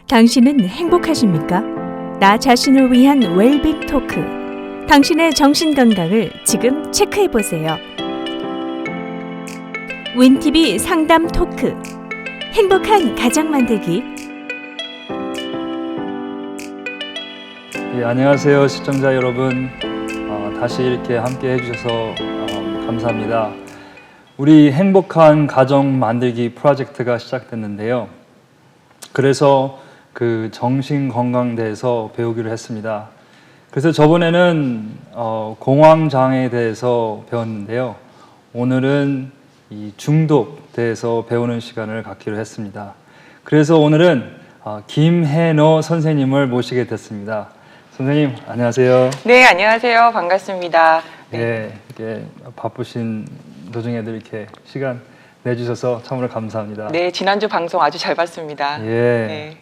당신은 행복하십니까? 나 자신을 위한 웰빙 토크. 당신의 정신 건강을 지금 체크해 보세요. 윈티비 상담 토크. 행복한 가정 만들기. 예, 안녕하세요 시청자 여러분. 다시 이렇게 함께 해주셔서 감사합니다. 우리 행복한 가정 만들기 프로젝트가 시작됐는데요. 그래서 그 정신건강대에서 배우기로 했습니다. 그래서 저번에는 공황장애에 대해서 배웠는데요. 오늘은 이 중독대에서 배우는 시간을 갖기로 했습니다. 그래서 오늘은 김혜노 선생님을 모시게 됐습니다. 선생님 안녕하세요. 네, 안녕하세요. 반갑습니다. 네, 이렇게 바쁘신 도중에도 이렇게 시간 내주셔서 참으로 감사합니다. 네, 지난주 방송 아주 잘 봤습니다. 예. 네.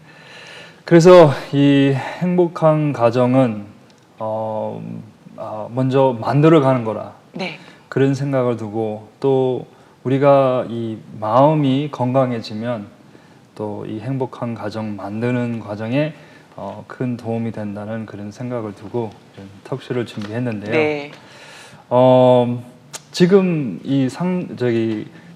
그래서 이 행복한 가정은 먼저 만들어가는 거라. 네. 그런 생각을 두고 또 우리가 이 마음이 건강해지면 또 이 행복한 가정 만드는 과정에 큰 도움이 된다는 그런 생각을 두고 톡쇼를 준비했는데요. 네. 지금 이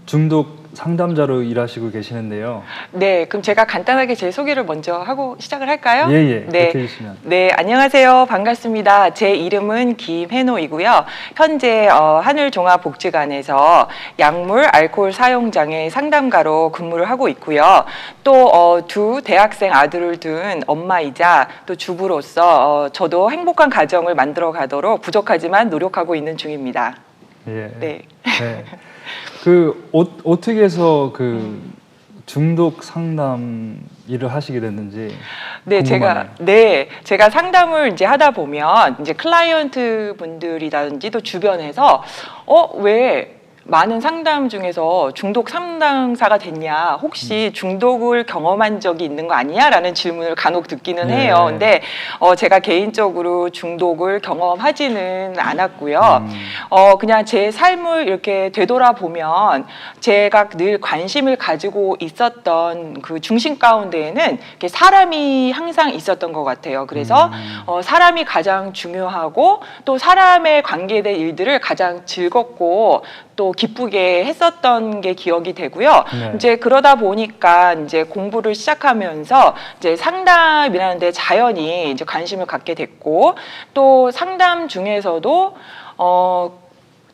중독 상담자로 일하시고 계시는데요. 네, 그럼 제가 간단하게 제 소개를 먼저 하고 시작을 할까요? 예, 네. 그렇게 해주시면. 네, 안녕하세요. 반갑습니다. 제 이름은 김혜노이고요. 현재 하늘종합복지관에서 약물, 알코올 사용장애 상담가로 근무를 하고 있고요. 또 두 대학생 아들을 둔 엄마이자 또 주부로서 저도 행복한 가정을 만들어 가도록 부족하지만 노력하고 있는 중입니다. 예. 네. 네. 어떻게 해서 중독 상담 일을 하시게 됐는지. 네, 궁금하네요. 제가 상담을 이제 하다 보면 이제 클라이언트 분들이라든지 또 주변에서 왜 많은 상담 중에서 중독 상담사가 됐냐, 혹시 중독을 경험한 적이 있는 거 아니야? 라는 질문을 간혹 듣기는 해요. 근데 제가 개인적으로 중독을 경험하지는 않았고요. 그냥 제 삶을 이렇게 되돌아보면 제가 늘 관심을 가지고 있었던 그 중심 가운데에는 이렇게 사람이 항상 있었던 것 같아요. 그래서 사람이 가장 중요하고 또 사람에 관계된 일들을 가장 즐겁고 또 기쁘게 했었던 게 기억이 되고요. 네. 이제 그러다 보니까 이제 공부를 시작하면서 이제 상담이라는 데 자연히 이제 관심을 갖게 됐고, 또 상담 중에서도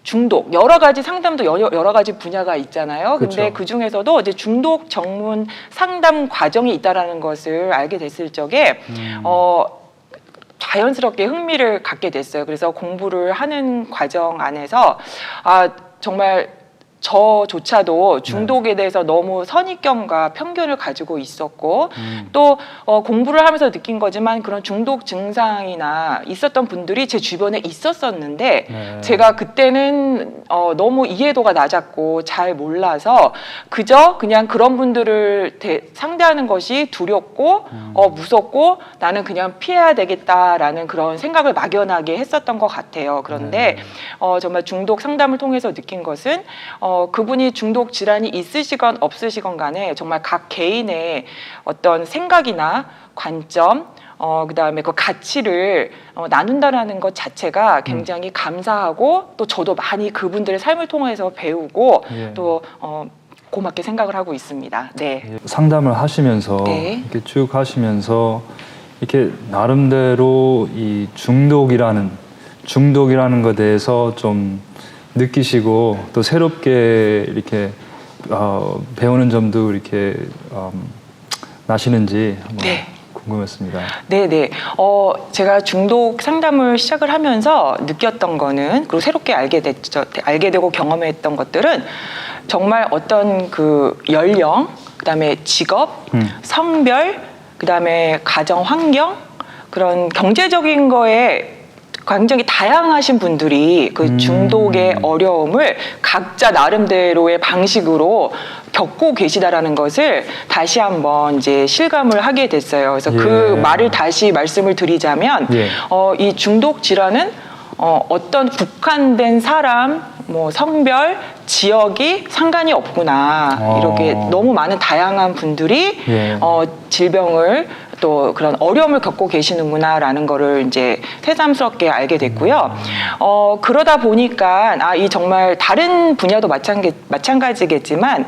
중독, 여러 가지 상담도 여러 가지 분야가 있잖아요. 근데 그렇죠. 그 중에서도 이제 중독 전문 상담 과정이 있다라는 것을 알게 됐을 적에 자연스럽게 흥미를 갖게 됐어요. 그래서 공부를 하는 과정 안에서 정말 저조차도 중독에 대해서 너무 선입견과 편견을 가지고 있었고 또 공부를 하면서 느낀 거지만 그런 중독 증상이나 있었던 분들이 제 주변에 있었었는데 네. 제가 그때는 너무 이해도가 낮았고 잘 몰라서 그냥 그런 분들을 상대하는 것이 두렵고 무섭고 나는 그냥 피해야 되겠다라는 그런 생각을 막연하게 했었던 것 같아요. 그런데 정말 중독 상담을 통해서 느낀 것은 그분이 중독 질환이 있으시건 없으시건 간에 정말 각 개인의 어떤 생각이나 관점, 그다음에 그 가치를 나눈다라는 것 자체가 굉장히 감사하고 또 저도 많이 그분들의 삶을 통해서 배우고 또 고맙게 생각을 하고 있습니다. 네. 상담을 하시면서 네. 이렇게 쭉 하시면서 이렇게 나름대로 이 중독이라는 것에 대해서 좀 느끼시고 또 새롭게 이렇게 배우는 점도 이렇게 나시는지 한번 궁금했습니다. 네네. 제가 중독 상담을 시작을 하면서 느꼈던 거는, 그리고 새롭게 알게 되고 경험했던 것들은 정말 어떤 그 연령, 그다음에 직업, 성별, 그다음에 가정 환경, 그런 경제적인 거에 굉장히 다양하신 분들이 그 중독의 어려움을 각자 나름대로의 방식으로 겪고 계시다라는 것을 다시 한번 이제 실감을 하게 됐어요. 그래서 그 말을 다시 말씀을 드리자면 이 중독 질환은 어떤 국한된 사람, 뭐 성별, 지역이 상관이 없구나. 이렇게 너무 많은 다양한 분들이 예. 질병을 또 그런 어려움을 겪고 계시는구나라는 거를 이제 새삼스럽게 알게 됐고요. 그러다 보니까 이 정말 다른 분야도 마찬가지겠지만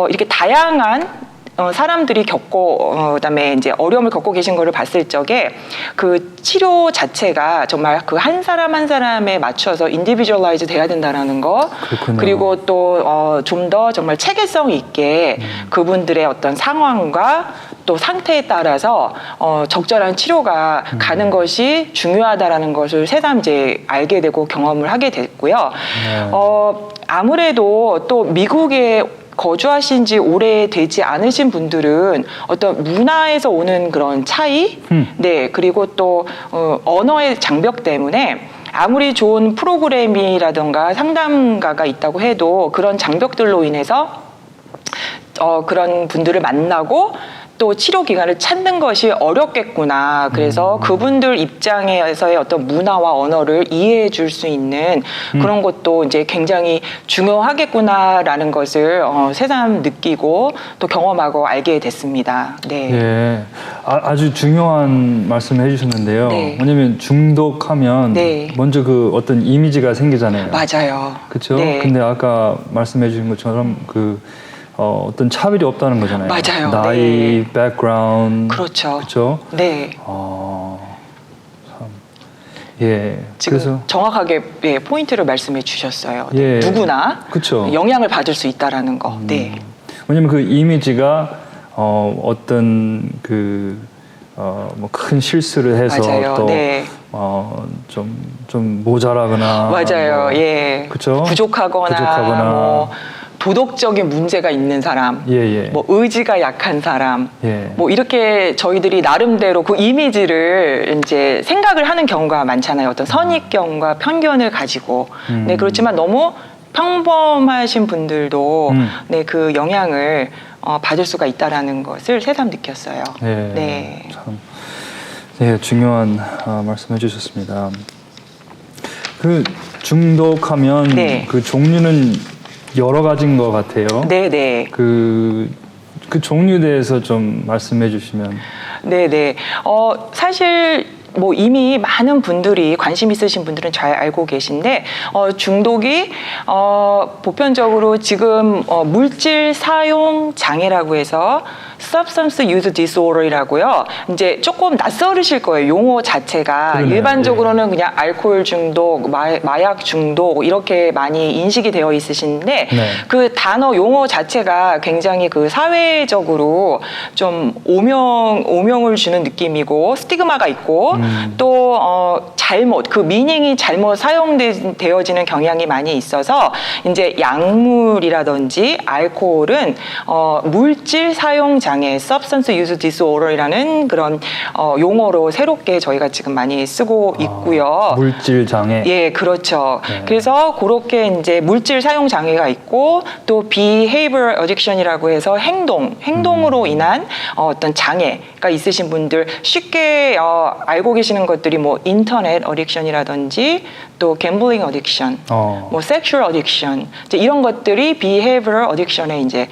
이렇게 다양한 사람들이 그다음에 이제 어려움을 겪고 계신 거를 봤을 적에 그 치료 자체가 정말 그 한 사람 한 사람에 맞춰서 인디비주얼라이즈 돼야 된다라는 거. 그렇군요. 그리고 또 좀 더 정말 체계성 있게 그분들의 어떤 상황과 또 상태에 따라서 적절한 치료가 가는 것이 중요하다라는 것을 새삼 이제 알게 되고 경험을 하게 됐고요. 네. 아무래도 또 미국에 거주하신 지 오래되지 않으신 분들은 어떤 문화에서 오는 그런 차이, 네, 그리고 또 언어의 장벽 때문에 아무리 좋은 프로그램이라던가 상담가가 있다고 해도 그런 장벽들로 인해서 그런 분들을 만나고 또 치료 기관을 찾는 것이 어렵겠구나. 그래서 그분들 입장에서의 어떤 문화와 언어를 이해해 줄 수 있는 그런 것도 이제 굉장히 중요하겠구나라는 것을 새삼 느끼고 또 경험하고 알게 됐습니다. 네. 예, 아주 중요한 말씀을 해주셨는데요. 네. 왜냐하면 중독하면 네. 먼저 그 어떤 이미지가 생기잖아요. 맞아요. 그렇죠? 네. 근데 아까 말씀해 주신 것처럼 어떤 차별이 없다는 거잖아요. 맞아요. 나이, 네. 백그라운드. 그렇죠. 그렇죠? 네. 참. 예. 지금 그래서 정확하게 포인트를 말씀해 주셨어요. 예. 누구나 그쵸. 영향을 받을 수 있다라는 거. 네. 왜냐면 그 이미지가 어떤 뭐 큰 실수를 해서 맞아요. 또 네. 좀 모자라거나 맞아요. 뭐, 예. 그쵸? 부족하거나 뭐 도덕적인 문제가 있는 사람, 예. 뭐 의지가 약한 사람, 예. 뭐 이렇게 저희들이 나름대로 그 이미지를 이제 생각을 하는 경우가 많잖아요. 어떤 선입견과 편견을 가지고. 네, 그렇지만 너무 평범하신 분들도 네, 그 영향을 받을 수가 있다라는 것을 새삼 느꼈어요. 예. 네. 참, 네, 중요한 말씀해 주셨습니다. 그 중독하면 네. 그 종류는 여러 가지인 것 같아요. 네네. 그 종류에 대해서 좀 말씀해 주시면. 네네. 사실 뭐 이미 많은 분들이 관심 있으신 분들은 잘 알고 계신데 중독이 보편적으로 지금 물질 사용 장애라고 해서 substance use disorder이라고요. 이제 조금 낯설으실 거예요. 용어 자체가. 그러네요. 일반적으로는 그냥 알코올 중독, 마약 중독 이렇게 많이 인식이 되어 있으신데 네. 그 단어 용어 자체가 굉장히 그 사회적으로 좀 오명을 주는 느낌이고 스티그마가 있고 또 잘못 그 미닝이 잘못 사용되어지는 경향이 많이 있어서 이제 약물이라든지 알코올은 물질 사용 장애 substance use disorder이라는 그런 용어로 새롭게 저희가 지금 많이 쓰고 있고요. 물질 장애. 예, 그렇죠. 네. 그래서 그렇게 이제 물질 사용 장애가 있고 또 behavior addiction이라고 해서 행동으로 인한 어떤 장애가 있으신 분들 쉽게 알고 계시는 것들이 뭐 인터넷 어딕션이라든지 또 갬블링 어딕션, 뭐 섹슈얼 어딕션 이런 것들이 behavior addiction에 이제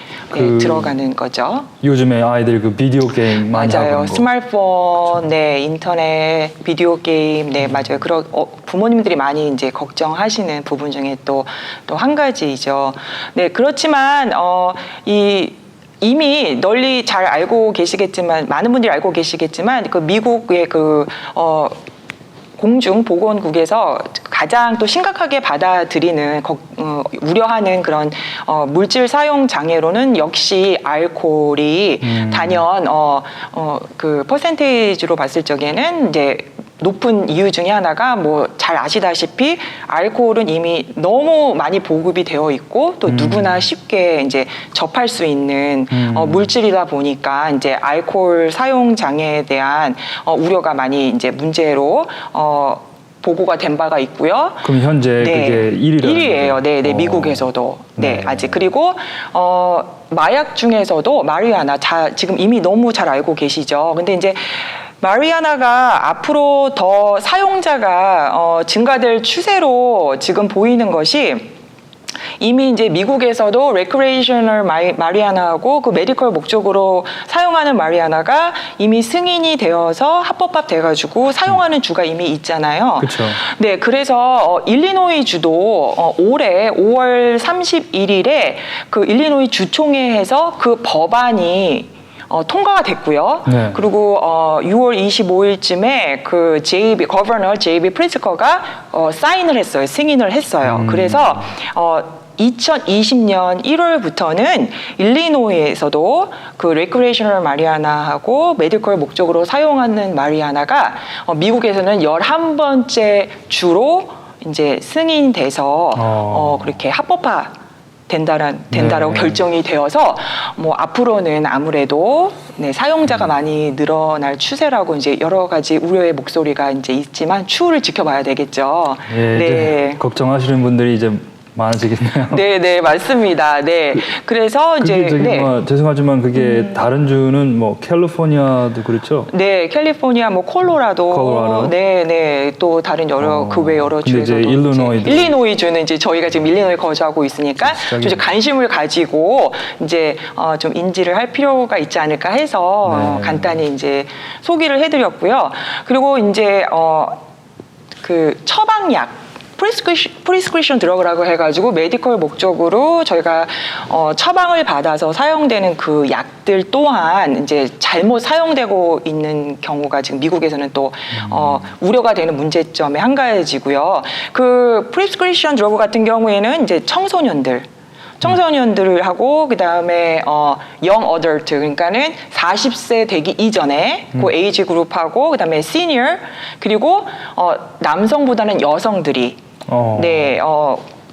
들어가는 거죠. 요즘에 아이들 그 비디오 게임 많이 하고 맞아요. 있는 거. 스마트폰, 네, 인터넷, 비디오 게임, 네, 맞아요. 그런 부모님들이 많이 이제 걱정하시는 부분 중에 또 한 가지이죠. 네, 그렇지만 이미 널리 잘 알고 계시겠지만 많은 분들이 알고 계시겠지만 그 미국의 공중보건국에서 가장 또 심각하게 받아들이는 우려하는 그런 물질 사용 장애로는 역시 알코올이 단연 그 퍼센테이지로 봤을 적에는 이제 높은 이유 중에 하나가 뭐 잘 아시다시피 알코올은 이미 너무 많이 보급이 되어 있고 또 누구나 쉽게 이제 접할 수 있는 물질이다 보니까 이제 알코올 사용 장애에 대한 우려가 많이 이제 문제로 보고가 된 바가 있고요. 그럼 현재 네, 그게 1위예요. 네, 미국에서도. 네, 네. 아직. 그리고 마약 중에서도 마리아나 지금 이미 너무 잘 알고 계시죠. 근데 이제 마리아나가 앞으로 더 사용자가 증가될 추세로 지금 보이는 것이 이미 이제 미국에서도 레크레이셔널 마리아나하고 그 메디컬 목적으로 사용하는 마리아나가 이미 승인이 되어서 합법화 돼가지고 사용하는 주가 이미 있잖아요. 그렇죠. 네, 그래서 일리노이 주도 올해 5월 31일에 그 일리노이 주총회에서 그 법안이 통과가 됐고요. 네. 그리고 6월 25일쯤에 그 거버너 JB 프리츠커가 사인을 했어요. 승인을 했어요. 그래서 2020년 1월부터는 일리노이에서도 그 레크레이셔널 마리아나하고 메디컬 목적으로 사용하는 마리아나가 미국에서는 11번째 주로 이제 승인돼서 그렇게 합법화 된다라고 네. 결정이 되어서 뭐 앞으로는 아무래도 사용자가 많이 늘어날 추세라고 이제 여러 가지 우려의 목소리가 이제 있지만 추후를 지켜봐야 되겠죠. 예, 이제 걱정하시는 분들이 이제 많아지겠네요. 네, 맞습니다. 네, 그래서 이제 죄송하지만 그게 다른 주는 뭐 캘리포니아도 그렇죠? 네, 캘리포니아, 뭐 콜로라도, 네, 또 다른 그 외 여러 주에서도 이제 일리노이 주는 이제 저희가 지금 일리노이 거주하고 있으니까 좀 이제 관심을 가지고 이제 좀 인지를 할 필요가 있지 않을까 해서 간단히 이제 소개를 해드렸고요. 그리고 이제 그 처방약. 프리스크리션 드러그라고 해가지고 메디컬 목적으로 저희가 처방을 받아서 사용되는 그 약들 또한 이제 잘못 사용되고 있는 경우가 지금 미국에서는 또 우려가 되는 문제점에 한가해지고요. 그 프리스크리션 드러그 같은 경우에는 이제 청소년들을 하고 그다음에 young adult 그러니까는 40세 되기 이전에 그 에이지 그룹하고 그다음에 시니어 그리고 남성보다는 여성들이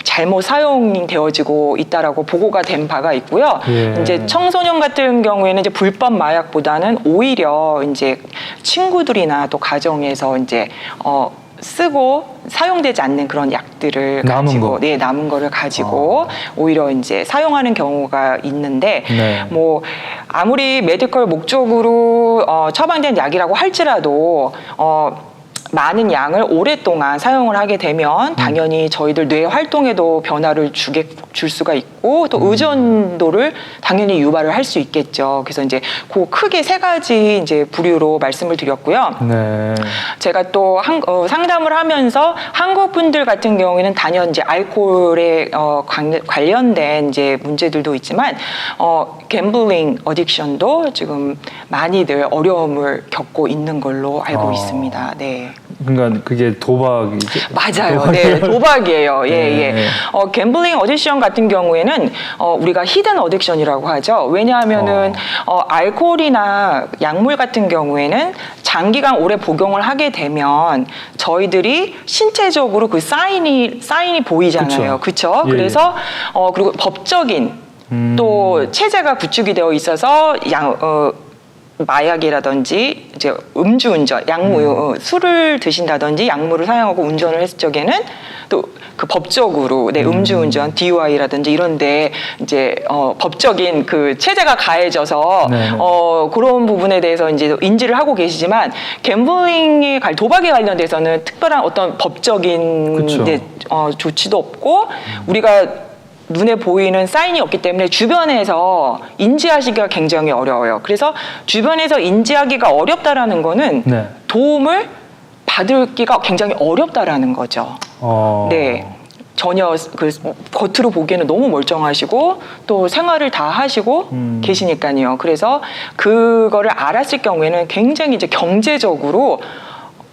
잘못 사용되어지고 있다라고 보고가 된 바가 있고요. 이제 청소년 같은 경우에는 이제 불법 마약보다는 오히려 이제 친구들이나 또 가정에서 이제 쓰고 사용되지 않는 그런 약들을 가지고 남은 거를 가지고 오히려 이제 사용하는 경우가 있는데 뭐 아무리 메디컬 목적으로 처방된 약이라고 할지라도 많은 양을 오랫동안 사용을 하게 되면 당연히 저희들 뇌 활동에도 변화를 줄 수가 있고 또 의존도를 당연히 유발을 할 수 있겠죠. 그래서 이제 그 크게 세 가지 이제 부류로 말씀을 드렸고요. 제가 또 상담을 하면서 한국 분들 같은 경우에는 단연 이제 알코올에 관련된 이제 문제들도 있지만 갬블링 어딕션도 지금 많이들 어려움을 겪고 있는 걸로 알고 있습니다. 네. 그러니까 그게 도박이죠? 맞아요. 네, 도박이에요. 갬블링 어딕션 같은 경우에는 우리가 히든 어딕션이라고 하죠. 왜냐하면은 알코올이나 약물 같은 경우에는 장기간 오래 복용을 하게 되면 저희들이 신체적으로 그 사인이 보이잖아요. 그렇죠? 그래서 그리고 법적인 또 체제가 구축이 되어 있어서 마약이라든지 이제 음주운전, 술을 드신다든지 약물을 사용하고 운전을 했을 적에는 또 그 법적으로 음주운전, DUI라든지 이런데 이제 법적인 그 체제가 가해져서 그런 부분에 대해서 이제 인지를 하고 계시지만 갬블링에 도박에 관련돼서는 특별한 어떤 법적인 조치도 없고 우리가 눈에 보이는 사인이 없기 때문에 주변에서 인지하시기가 굉장히 어려워요. 그래서 주변에서 인지하기가 어렵다라는 거는 도움을 받기가 굉장히 어렵다라는 거죠. 전혀 겉으로 보기에는 너무 멀쩡하시고 또 생활을 다 하시고 계시니까요. 그래서 그거를 알았을 경우에는 굉장히 이제 경제적으로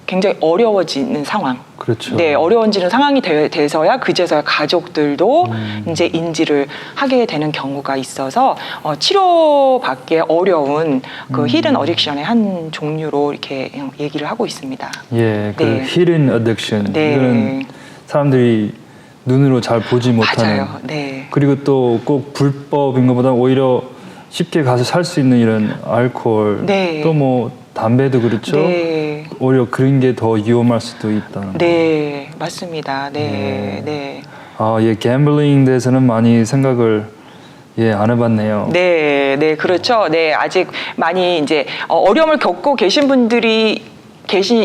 굉장히 어려워지는 상황. 그렇죠. 어려워지는 상황이 돼서야 그제서야 가족들도 이제 인지를 하게 되는 경우가 있어서 치료받기 어려운 그 히든 어딕션의 한 종류로 이렇게 얘기를 하고 있습니다. 그 히든 어딕션 이거는 사람들이 눈으로 잘 보지 못하는. 맞아요. 그리고 또 꼭 불법인 것보다 오히려 쉽게 가서 살 수 있는 이런 알코올, 또 뭐 담배도 그렇죠. 오히려 그런 게 더 위험할 수도 있다는. 맞습니다. 갬블링에 대해서는 많이 생각을 안 해봤네요. 그렇죠. 아직 많이 이제 어려움을 겪고 계신 분들이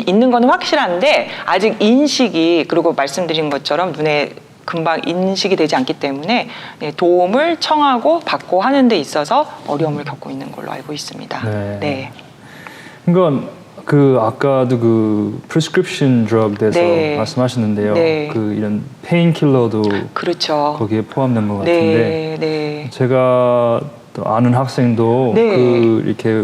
있는 건 확실한데 아직 인식이 그리고 말씀드린 것처럼 눈에 금방 인식이 되지 않기 때문에 네, 도움을 청하고 받고 하는 데 있어서 어려움을 겪고 있는 걸로 알고 있습니다. 네. 네. 그러니까 그 아까도 그 prescription drug 대해서 네. 말씀하셨는데요. 네. 그 이런 페인킬러도 그렇죠. 거기에 포함된 것 같은데 네, 네. 제가 또 아는 학생도 네. 그 이렇게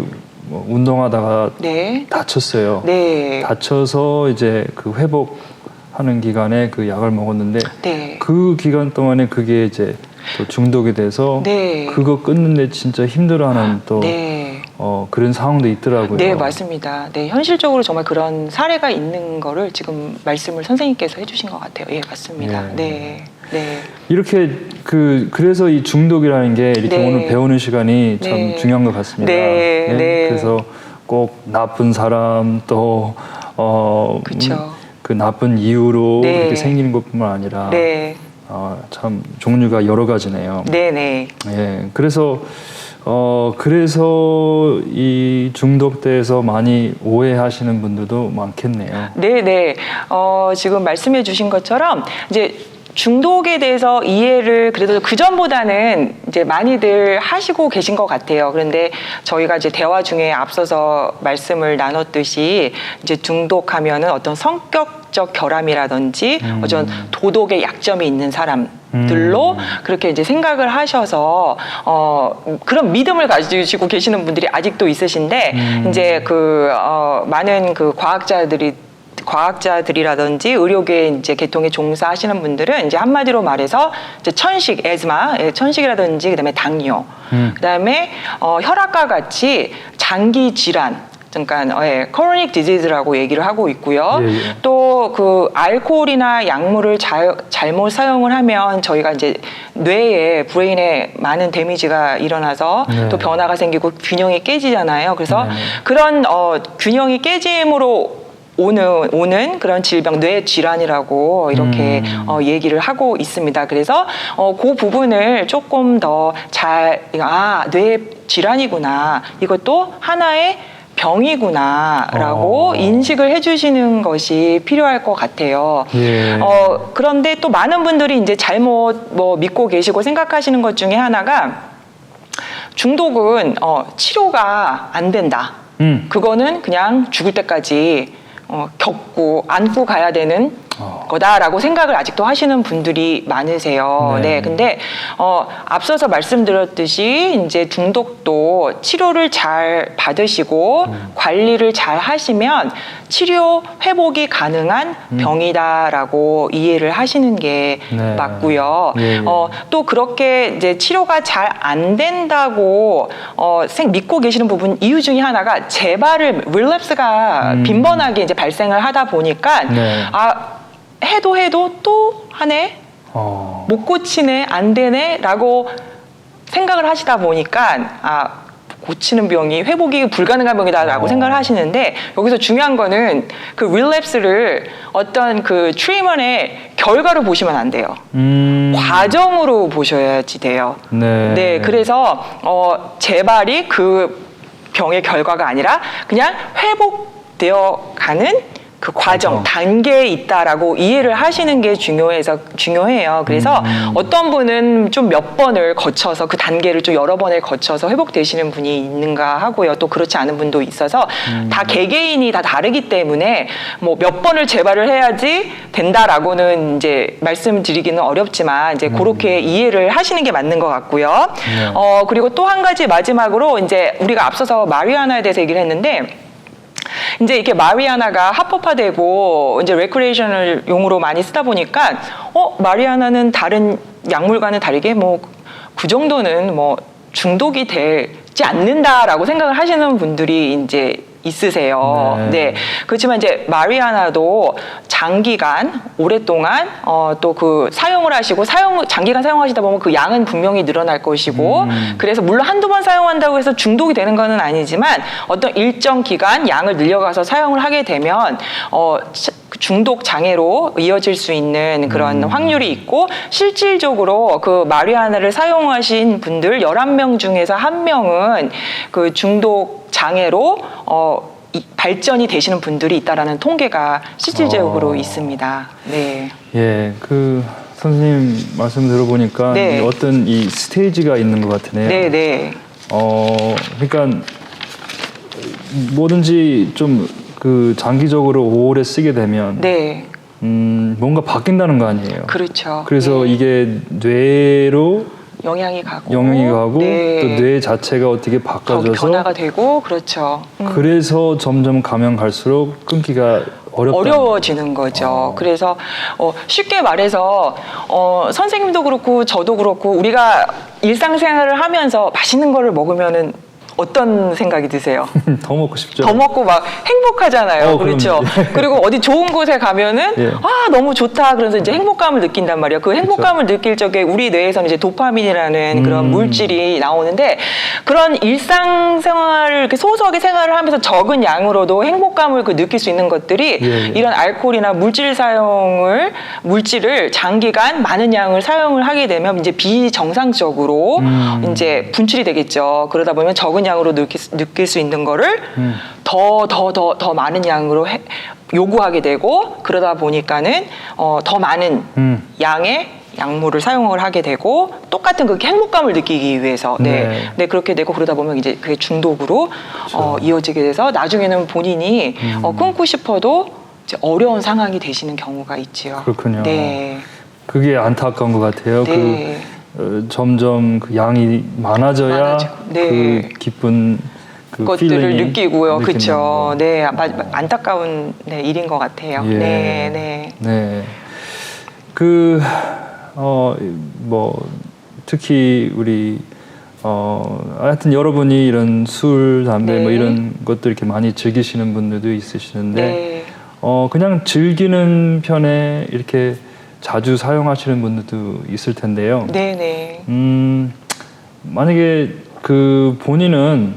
뭐 운동하다가 네. 다쳤어요. 네. 다쳐서 이제 그 회복하는 기간에 그 약을 먹었는데 네. 그 기간 동안에 그게 이제 또 중독이 돼서 네. 그거 끊는데 진짜 힘들어하는 또 네. 그런 상황도 있더라고요. 네, 맞습니다. 네, 현실적으로 정말 그런 사례가 있는 거를 지금 말씀을 선생님께서 해주신 것 같아요. 예, 맞습니다. 예. 네, 네, 이렇게 그래서 이 중독이라는 게 이렇게 네. 오늘 배우는 시간이 참 네. 중요한 것 같습니다. 네, 네. 그래서 꼭 나쁜 사람 또 그렇죠. 그 나쁜 이유로 네. 이렇게 생기는 것뿐만 아니라 네, 참 종류가 여러 가지네요. 네, 네, 예, 그래서 이 중독돼서 많이 오해하시는 분들도 많겠네요. 네, 네. 지금 말씀해주신 것처럼 이제 중독에 대해서 이해를 그래도 그 전보다는 이제 많이들 하시고 계신 것 같아요. 그런데 저희가 이제 대화 중에 앞서서 말씀을 나눴듯이 이제 중독하면은 어떤 성격적 결함이라든지 어떤 도덕의 약점이 있는 사람들로 그렇게 이제 생각을 하셔서 그런 믿음을 가지시고 계시는 분들이 아직도 있으신데 이제 많은 그 과학자들이라든지 의료계 이제 계통에 종사하시는 분들은 이제 한마디로 말해서 이제 천식, 천식이라든지 그다음에 당뇨, 그다음에 혈압과 같이 장기 질환. 그러니까 chronic disease라고 얘기를 하고 있고요. 예, 예. 또 그 알코올이나 약물을 잘못 사용을 하면 저희가 이제 뇌에 브레인에 많은 데미지가 일어나서 네. 또 변화가 생기고 균형이 깨지잖아요. 그래서 네. 그런 균형이 깨짐으로 오는 그런 질병, 뇌 질환이라고 이렇게 얘기를 하고 있습니다. 그래서 그 부분을 조금 더 뇌 질환이구나. 이것도 하나의 병이구나라고 인식을 해주시는 것이 필요할 것 같아요. 예. 그런데 또 많은 분들이 이제 잘못 믿고 계시고 생각하시는 것 중에 하나가 중독은 치료가 안 된다. 그거는 그냥 죽을 때까지 안고 가야 되는 거다라고 생각을 아직도 하시는 분들이 많으세요. 네. 네. 근데 앞서서 말씀드렸듯이 이제 중독도 치료를 잘 받으시고 관리를 잘 하시면 치료 회복이 가능한 병이다라고 이해를 하시는 게 네. 맞고요. 예, 예. 또 그렇게 이제 치료가 잘 안 된다고 믿고 계시는 부분 이유 중에 하나가 재발을 relapse가 빈번하게 이제 발생을 하다 보니까 네. 해도 또 하네 못 고치네 안 되네라고 생각을 하시다 보니까 고치는 병이 회복이 불가능한 병이다라고 생각을 하시는데 여기서 중요한 거는 그 relapse를 어떤 그 트리트먼의 결과로 보시면 안 돼요. 과정으로 보셔야지 돼요. 네. 네, 그래서 재발이 그 병의 결과가 아니라 그냥 회복되어 가는 그 과정, 단계에 있다라고 이해를 하시는 게 중요해요. 그래서 어떤 분은 좀 몇 번을 거쳐서 그 단계를 좀 여러 번을 거쳐서 회복되시는 분이 있는가 하고요. 또 그렇지 않은 분도 있어서 다 개개인이 다 다르기 때문에 뭐 몇 번을 재발을 해야지 된다라고는 이제 말씀드리기는 어렵지만 이제 그렇게 이해를 하시는 게 맞는 것 같고요. 네. 그리고 또 한 가지 마지막으로 이제 우리가 앞서서 마리아나에 대해서 얘기를 했는데 이제 이렇게 마리아나가 합법화되고 이제 레크레이셔널 용으로 많이 쓰다 보니까 마리아나는 다른 약물과는 다르게 뭐 그 정도는 뭐 중독이 되지 않는다라고 생각을 하시는 분들이 이제 있으세요. 네. 네. 그렇지만 이제 마리아나도 장기간 오랫동안 또 그 사용을 하시고 장기간 사용하시다 보면 그 양은 분명히 늘어날 것이고 그래서 물론 한두 번 사용한다고 해서 중독이 되는 거는 아니지만 어떤 일정 기간 양을 늘려가서 사용을 하게 되면 중독 장애로 이어질 수 있는 그런 확률이 있고 실질적으로 그 마리아나를 사용하신 분들 11명 중에서 1명은 그 중독 장애로 발전이 되시는 분들이 있다라는 통계가 실질적으로 있습니다. 네. 예, 그 선생님 말씀 들어보니까 네. 어떤 이 스테이지가 있는 것 같으네요. 네네. 그러니까 뭐든지 좀 그 장기적으로 오래 쓰게 되면 네. 뭔가 바뀐다는 거 아니에요. 그렇죠. 그래서 네. 이게 뇌로 영향이 가고 네. 또 뇌 자체가 어떻게 바꿔져서 변화가 되고 그렇죠. 그래서 점점 가면 갈수록 끊기가 어려워지는 거죠. 그래서 쉽게 말해서 선생님도 그렇고 저도 그렇고 우리가 일상생활을 하면서 맛있는 거를 먹으면은 어떤 생각이 드세요? 더 먹고 싶죠. 더 먹고 막 행복하잖아요. 그렇죠. 그리고 어디 좋은 곳에 가면은 예. 아 너무 좋다. 그래서 이제 행복감을 느낀단 말이에요. 그 행복감을 느낄 적에 우리 뇌에서는 이제 도파민이라는 그런 물질이 나오는데 그런 일상생활을 이렇게 소소하게 생활을 하면서 적은 양으로도 행복감을 느낄 수 있는 것들이 예. 이런 알코올이나 물질을 장기간 많은 양을 사용을 하게 되면 이제 비정상적으로 이제 분출이 되겠죠. 그러다 보면 적은 양으로 느낄 수 있는 거를 더 많은 양으로 요구하게 되고 그러다 보니까는 더 많은 양의 약물을 사용을 하게 되고 똑같은 그 행복감을 느끼기 위해서 네 그렇게 되고 그러다 보면 이제 그게 중독으로 이어지게 돼서 나중에는 본인이 끊고 싶어도 이제 어려운 상황이 되시는 경우가 있지요. 그렇군요. 네. 그게 안타까운 것 같아요. 네. 점점 그 양이 많아져야 네. 그 기쁜 그 것들을 느끼고요. 느끼는 그렇죠. 거. 네, 안타까운 일인 것 같아요. 예. 네. 뭐 특히 우리 하여튼 여러분이 이런 술, 담배 네. 뭐 이런 것들 이렇게 많이 즐기시는 분들도 있으시는데 네. 그냥 즐기는 편에 이렇게 자주 사용하시는 분들도 있을 텐데요. 네네. 만약에 그 본인은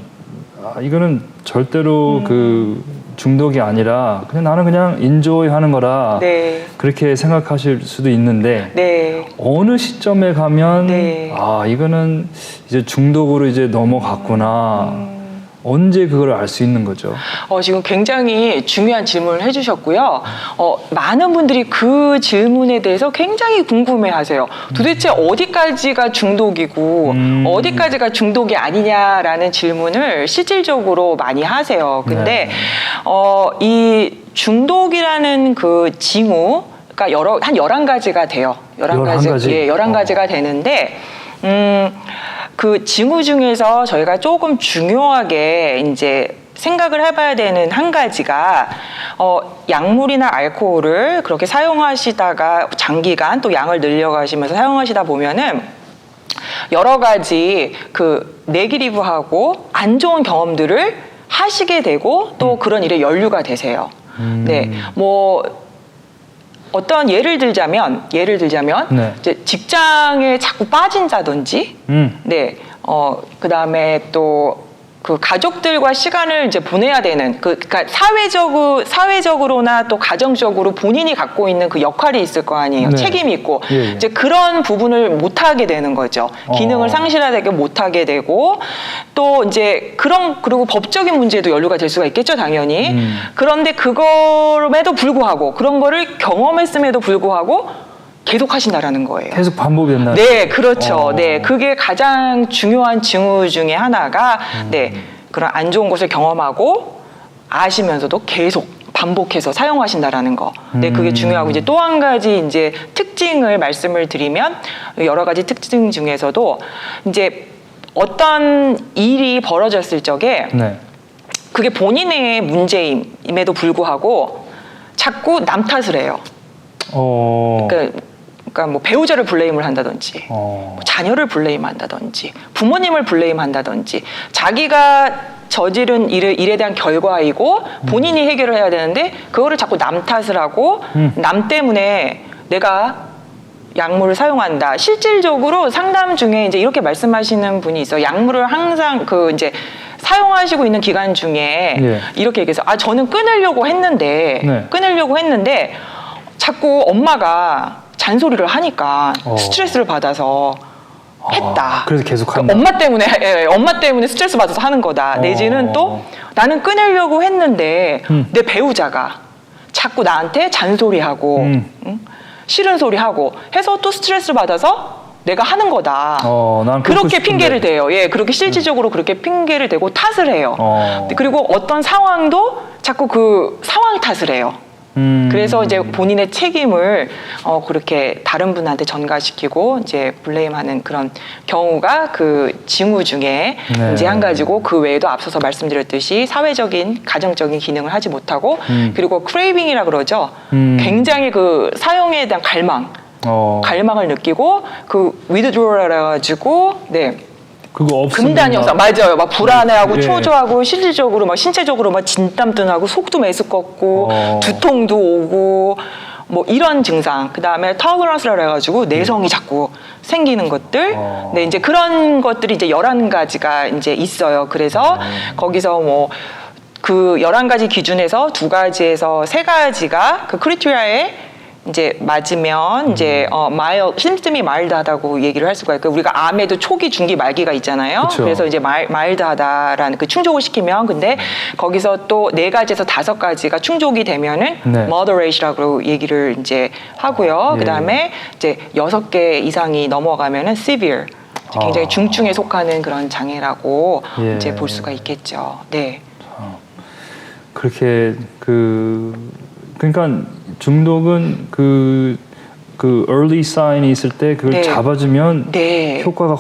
이거는 절대로 그 중독이 아니라 나는 그냥 인조이 하는 거라 네. 그렇게 생각하실 수도 있는데 네. 어느 시점에 가면 네. 이거는 이제 중독으로 이제 넘어갔구나. 언제 그걸 알 수 있는 거죠? 지금 굉장히 중요한 질문을 해주셨고요. 많은 분들이 그 질문에 대해서 굉장히 궁금해하세요. 도대체 어디까지가 중독이고 어디까지가 중독이 아니냐라는 질문을 실질적으로 많이 하세요. 근데 이 중독이라는 그 징후, 그러니까 한 11가지가 돼요. 11가지? 예, 11가지가 되는데 그 징후 중에서 저희가 조금 중요하게 이제 생각을 해봐야 되는 한 가지가 약물이나 알코올을 그렇게 사용하시다가 장기간 또 양을 늘려가시면서 사용하시다 보면은 여러 가지 그 네기티브하고 안 좋은 경험들을 하시게 되고 또 그런 일에 연루가 되세요. 네, 뭐 어떤 예를 들자면 네. 이제 직장에 자꾸 빠진다든지, 네, 그다음에 또 그 가족들과 시간을 이제 보내야 되는 그러니까 사회적으로나 또 가정적으로 본인이 갖고 있는 그 역할이 있을 거 아니에요. 네. 책임이 있고 예. 이제 그런 부분을 못 하게 되는 거죠. 기능을 상실하게 못 하게 되고 또 이제 그리고 법적인 문제도 연루가 될 수가 있겠죠, 당연히. 그런데 그럼에도 불구하고 그런 거를 경험했음에도 불구하고 계속 하신다라는 거예요. 계속 반복이 된다. 네, 그렇죠. 네, 그게 가장 중요한 징후 중에 하나가 네, 그런 안 좋은 것을 경험하고 아시면서도 계속 반복해서 사용하신다라는 거. 네, 그게 중요하고 이제 또 한 가지 이제 특징을 말씀을 드리면 여러 가지 특징 중에서도 이제 어떤 일이 벌어졌을 적에 네. 그게 본인의 문제임에도 불구하고 자꾸 남 탓을 해요. 그러니까 뭐 배우자를 블레임을 한다든지 뭐 자녀를 블레임한다든지 부모님을 블레임한다든지 자기가 저지른 일에 대한 결과이고 본인이 해결을 해야 되는데 그거를 자꾸 남 탓을 하고 남 때문에 내가 약물을 사용한다. 실질적으로 상담 중에 이제 이렇게 말씀하시는 분이 있어요. 약물을 항상 이제 사용하시고 있는 기간 중에 이렇게 얘기해서 저는 끊으려고 했는데 자꾸 엄마가 잔소리를 하니까 스트레스를 받아서 했다. 그래서 계속 한다. 엄마 때문에 스트레스 받아서 하는 거다. 내지는 또 나는 끊으려고 했는데 내 배우자가 자꾸 나한테 잔소리하고 싫은 소리 하고 해서 또 스트레스를 받아서 내가 하는 거다. 난 그렇게 싶은데. 핑계를 대요. 예, 그렇게 실질적으로 그렇게 핑계를 대고 탓을 해요. 어. 그리고 어떤 상황도 자꾸 그 상황 탓을 해요. 그래서 이제 본인의 책임을 그렇게 다른 분한테 전가시키고 이제 블레임하는 그런 경우가 그 징후 중에 네. 이제 한 가지고, 그 외에도 앞서서 말씀드렸듯이 사회적인 가정적인 기능을 하지 못하고 그리고 크레이빙이라 그러죠. 굉장히 그 사용에 대한 갈망을 느끼고 그 withdrawal이라 가지고 그거 없으면 금단 현상 맞아요. 막 불안해하고 예. 초조하고 실질적으로 막 신체적으로 막 진땀도 나고 속도 메스껍고 두통도 오고 뭐 이런 증상. 그다음에 터그런스라 해가지고 내성이 자꾸 생기는 것들. 네, 이제 그런 것들이 이제 11가지가 이제 있어요. 그래서 거기서 뭐 그 11가지 기준에서 2가지에서 3가지가 그 크리테리아에 이제 맞으면 이제 심증이 마일드하다고 얘기를 할 수가 있고, 우리가 암에도 초기, 중기, 말기가 있잖아요. 그쵸. 그래서 이제 마일드하다라는 그 충족을 시키면, 근데 거기서 또 4가지에서 5가지가 충족이 되면은 네. moderate라고 얘기를 이제 하고요. 예. 그다음에 이제 6개 이상이 넘어가면은 severe, 굉장히 중증에 속하는 그런 장애라고 예. 이제 볼 수가 있겠죠. 네. 그렇게 그러니까 중독은 그 early sign이 있을 때 그걸 네. 잡아주면 네. 효과가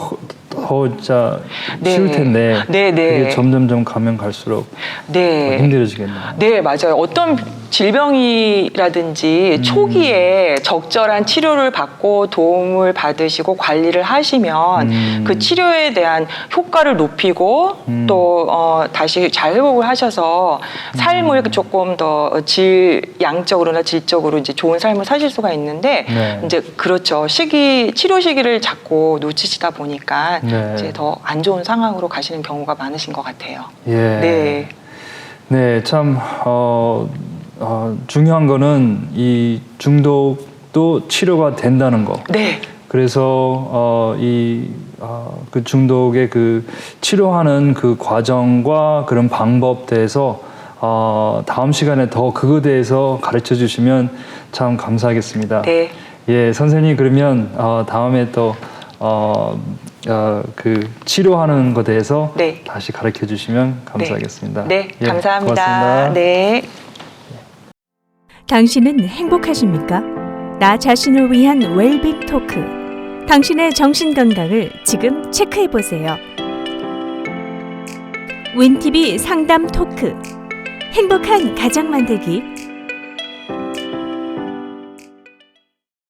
더 진짜 네. 쉬울 텐데 네, 네. 그게 점점 가면 갈수록 네. 힘들어지겠네요. 네, 맞아요. 어떤 질병이라든지 초기에 적절한 치료를 받고 도움을 받으시고 관리를 하시면 그 치료에 대한 효과를 높이고 또 다시 잘 회복을 하셔서 삶을 조금 더 양적으로나 질적으로 이제 좋은 삶을 사실 수가 있는데 네. 이제 그렇죠. 치료 시기를 자꾸 놓치시다 보니까 네. 이제 더 안 좋은 상황으로 가시는 경우가 많으신 것 같아요. 예. 네. 네, 참 중요한 거는 이 중독도 치료가 된다는 거. 네. 그래서 그 중독의 그 치료하는 그 과정과 그런 방법 대해서 다음 시간에 더 그거에 대해서 가르쳐 주시면 참 감사하겠습니다. 네. 예, 선생님 그러면 다음에 또 그 치료하는 것에 대해서 네. 다시 가르쳐 주시면 감사하겠습니다. 네, 예, 감사합니다. 고맙습니다. 네. 당신은 행복하십니까? 나 자신을 위한 웰빙 토크. 당신의 정신 건강을 지금 체크해 보세요. 윈티비 상담 토크. 행복한 가정 만들기